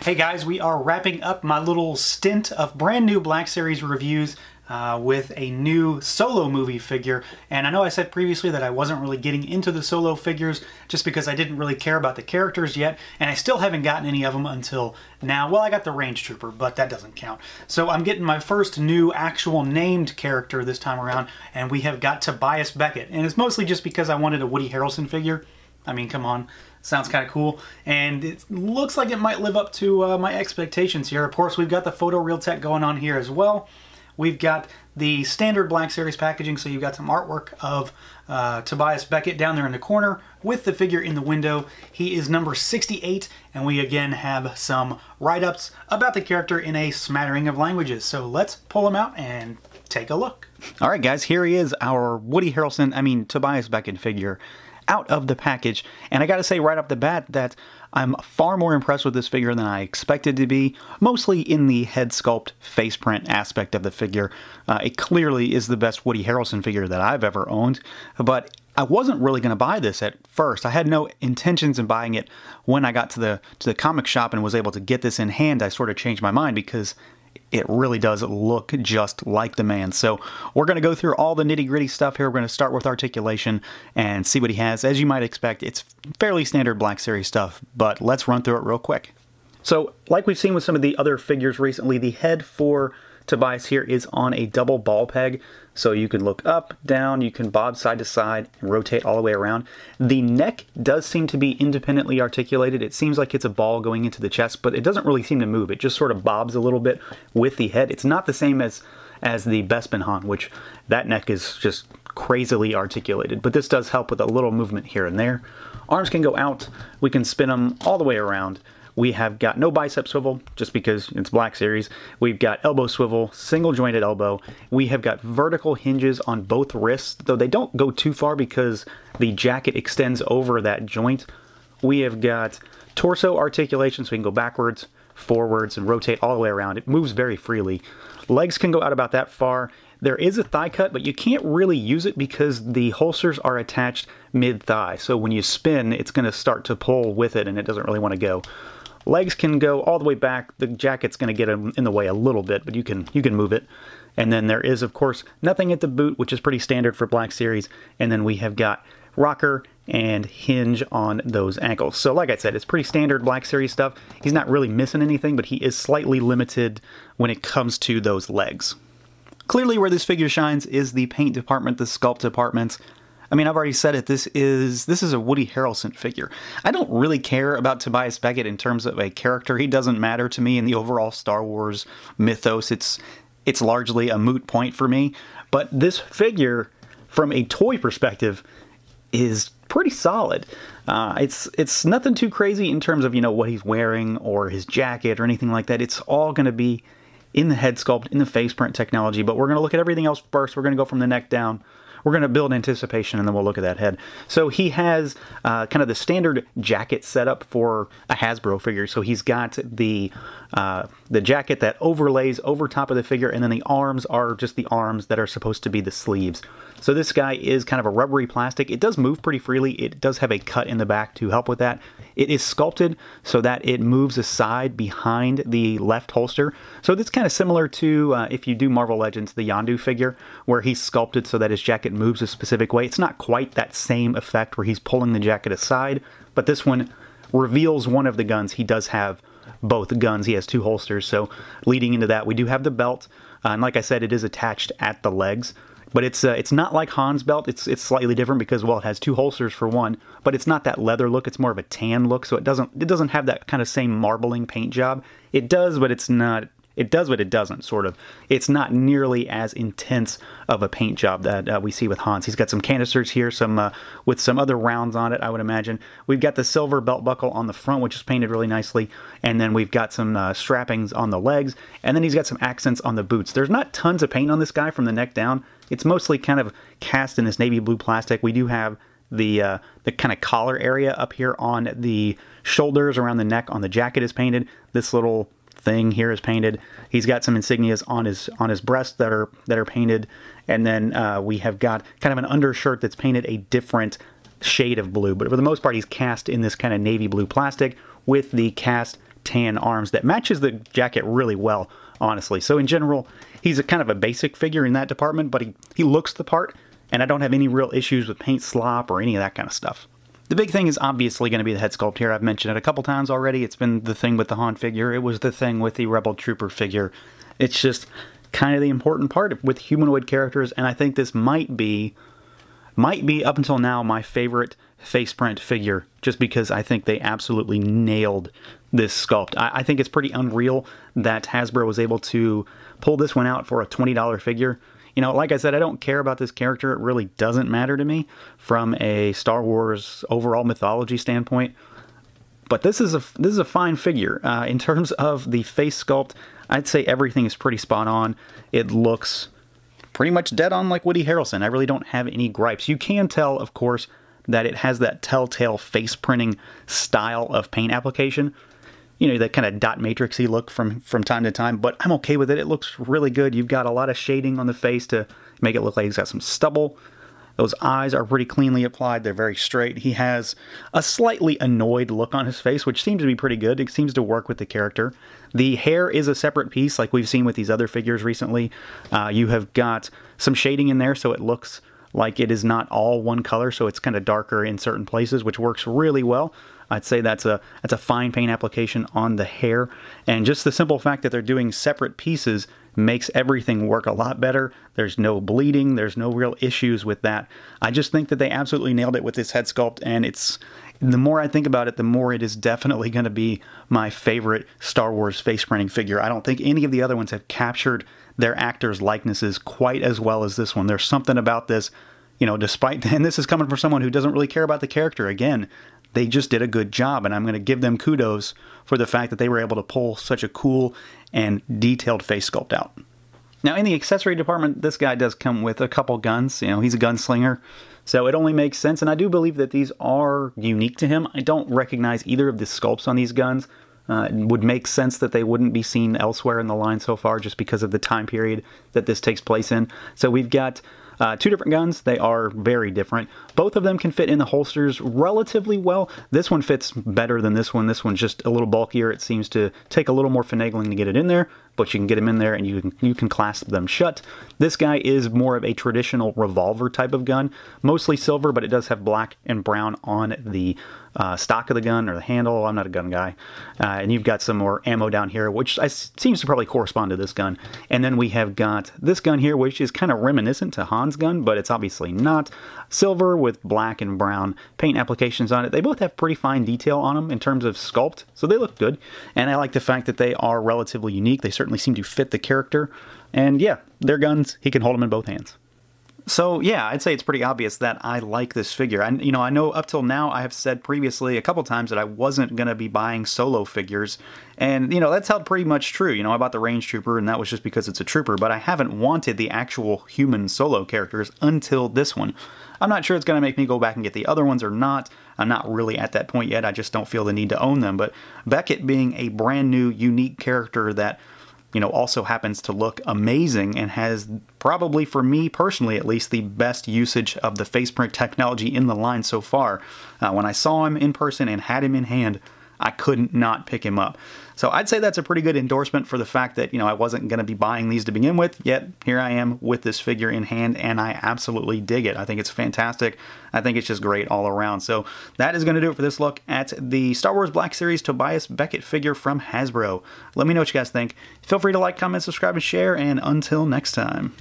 Hey guys, we are wrapping up my little stint of brand new Black Series reviews with a new solo movie figure. And I know I said previously that I wasn't really getting into the solo figures just because I didn't really care about the characters yet, and I still haven't gotten any of them until now. Well, I got the Range Trooper, but that doesn't count. So I'm getting my first new actual named character this time around, and we have got Tobias Beckett. And it's mostly just because I wanted a Woody Harrelson figure. I mean, come on. Sounds kind of cool, and it looks like it might live up to my expectations here. Of course, we've got the photo real tech going on here as well. We've got the standard Black Series packaging, so you've got some artwork of Tobias Beckett down there in the corner with the figure in the window. He is number 68, and we again have some write-ups about the character in a smattering of languages. So let's pull him out and take a look. All right, guys, here he is, our Tobias Beckett figure out of the package, and I gotta say right off the bat that I'm far more impressed with this figure than I expected to be, mostly in the head sculpt face print aspect of the figure. It clearly is the best Woody Harrelson figure that I've ever owned, but I wasn't really going to buy this at first. I had no intentions of buying it. When I got to the comic shop and was able to get this in hand, I sort of changed my mind because it really does look just like the man. So we're going to go through all the nitty-gritty stuff here. We're going to start with Articulation and see what he has. As you might expect, it's fairly standard Black Series stuff, but let's run through it real quick. So like we've seen with some of the other figures recently, the head for Tobias here is on a double ball peg, so you can look up, down, you can bob side to side, and rotate all the way around. The neck does seem to be independently articulated. It seems like it's a ball going into the chest, but it doesn't really seem to move. It just sort of bobs a little bit with the head. It's not the same as the Bespin Han, which that neck is just crazily articulated, but this does help with a little movement here and there. Arms can go out. We can spin them all the way around. We have got no bicep swivel, just because it's Black Series. We've got elbow swivel, single jointed elbow. We have got vertical hinges on both wrists, though they don't go too far because the jacket extends over that joint. We have got torso articulation, so we can go backwards, forwards, and rotate all the way around. It moves very freely. Legs can go out about that far. There is a thigh cut, but you can't really use it because the holsters are attached mid-thigh. So when you spin, it's going to start to pull with it, and it doesn't really want to go. Legs can go all the way back. The jacket's going to get in the way a little bit, but you can move it. And then there is, of course, nothing at the boot, which is pretty standard for Black Series. And then we have got rocker and hinge on those ankles. So like I said, it's pretty standard Black Series stuff. He's not really missing anything, but he is slightly limited when it comes to those legs. Clearly where this figure shines is the paint department, the sculpt department. I mean, I've already said it, this is a Woody Harrelson figure. I don't really care about Tobias Beckett in terms of a character. He doesn't matter to me in the overall Star Wars mythos. It's largely a moot point for me. But this figure, from a toy perspective, is pretty solid. It's nothing too crazy in terms of, you know, what he's wearing or his jacket or anything like that. It's all going to be in the head sculpt, in the face print technology. But we're going to look at everything else first. We're going to go from the neck down. We're going to build anticipation, and then we'll look at that head. So he has kind of the standard jacket setup for a Hasbro figure. So he's got the jacket that overlays over top of the figure, and then the arms are just the arms that are supposed to be the sleeves. So this guy is kind of a rubbery plastic. It does move pretty freely. It does have a cut in the back to help with that. It is sculpted so that it moves aside behind the left holster. So this is kind of similar to, if you do Marvel Legends, the Yondu figure, where he's sculpted so that his jacket moves a specific way. It's not quite that same effect where he's pulling the jacket aside, but this one reveals one of the guns. He does have both guns. He has two holsters, so leading into that, we do have the belt, and like I said, it is attached at the legs. But it's not like Han's belt. It's slightly different because, well, it has two holsters for one, but it's not that leather look. It's more of a tan look, so it doesn't have that kind of same marbling paint job. It does, but it's not. It does, but it doesn't, sort of. It's not nearly as intense of a paint job that we see with Hans. He's got some canisters here, with some other rounds on it, I would imagine. We've got the silver belt buckle on the front, which is painted really nicely, and then we've got some strappings on the legs, and then he's got some accents on the boots. There's not tons of paint on this guy from the neck down. It's mostly kind of cast in this navy blue plastic. We do have the kind of collar area up here on the shoulders, around the neck, on the jacket is painted. This little thing here is painted. He's got some insignias on his breast that are painted, and then we have got kind of an undershirt that's painted a different shade of blue, but for the most part he's cast in this kind of navy blue plastic with the cast tan arms that matches the jacket really well, honestly. So in general, he's a kind of a basic figure in that department, but he looks the part, and I don't have any real issues with paint slop or any of that kind of stuff. The big thing is obviously going to be the head sculpt here. I've mentioned it a couple times already. It's been the thing with the Han figure. It was the thing with the Rebel Trooper figure. It's just kind of the important part with humanoid characters, and I think this might be up until now my favorite face print figure, just because I think they absolutely nailed this sculpt. I think it's pretty unreal that Hasbro was able to pull this one out for a $20 figure. You know, like I said, I don't care about this character. It really doesn't matter to me from a Star Wars overall mythology standpoint. But this is a fine figure. In terms of the face sculpt, I'd say everything is pretty spot on. It looks pretty much dead on like Woody Harrelson. I really don't have any gripes. You can tell, of course, that it has that telltale face printing style of paint application. You know, that kind of dot matrixy look from time to time, but I'm okay with it. It looks really good. You've got a lot of shading on the face to make it look like he's got some stubble. Those eyes are pretty cleanly applied. They're very straight. He has a slightly annoyed look on his face, which seems to be pretty good. It seems to work with the character. The hair is a separate piece, like we've seen with these other figures recently. You have got some shading in there, so it looks like it is not all one color, so it's kind of darker in certain places, which works really well. I'd say that's a fine paint application on the hair, and just the simple fact that they're doing separate pieces makes everything work a lot better. There's no bleeding, there's no real issues with that. I just think that they absolutely nailed it with this head sculpt, and the more I think about it, the more it is definitely going to be my favorite Star Wars face printing figure. I don't think any of the other ones have captured their actors' likenesses quite as well as this one. There's something about this, you know, and this is coming from someone who doesn't really care about the character. Again, they just did a good job, and I'm going to give them kudos for the fact that they were able to pull such a cool and detailed face sculpt out. Now, in the accessory department, this guy does come with a couple guns. You know, he's a gunslinger, so it only makes sense, and I do believe that these are unique to him. I don't recognize either of the sculpts on these guns. It would make sense that they wouldn't be seen elsewhere in the line so far, just because of the time period that this takes place in. So we've got two different guns. They are very different. Both of them can fit in the holsters relatively well. This one fits better than this one. This one's just a little bulkier. It seems to take a little more finagling to get it in there, but you can get them in there and you can clasp them shut. This guy is more of a traditional revolver type of gun, mostly silver, but it does have black and brown on the stock of the gun or the handle. I'm not a gun guy. And you've got some more ammo down here, which seems to probably correspond to this gun. And then we have got this gun here, which is kind of reminiscent to Han's gun, but it's obviously not. Silver with black and brown paint applications on it. They both have pretty fine detail on them in terms of sculpt, so they look good. And I like the fact that they are relatively unique. They certainly seem to fit the character. And yeah, they're guns. He can hold them in both hands. So yeah, I'd say it's pretty obvious that I like this figure. And you know, I know up till now I have said previously a couple times that I wasn't going to be buying solo figures. And you know, that's held pretty much true. You know, I bought the Range Trooper and that was just because it's a trooper, but I haven't wanted the actual human solo characters until this one. I'm not sure it's going to make me go back and get the other ones or not. I'm not really at that point yet. I just don't feel the need to own them. But Beckett being a brand new, unique character that, you know, also happens to look amazing and has probably, for me personally at least, the best usage of the face print technology in the line so far. When I saw him in person and had him in hand, I couldn't not pick him up. So I'd say that's a pretty good endorsement for the fact that, you know, I wasn't going to be buying these to begin with, yet here I am with this figure in hand, and I absolutely dig it. I think it's fantastic. I think it's just great all around. So that is going to do it for this look at the Star Wars Black Series Tobias Beckett figure from Hasbro. Let me know what you guys think. Feel free to like, comment, subscribe, and share, and until next time.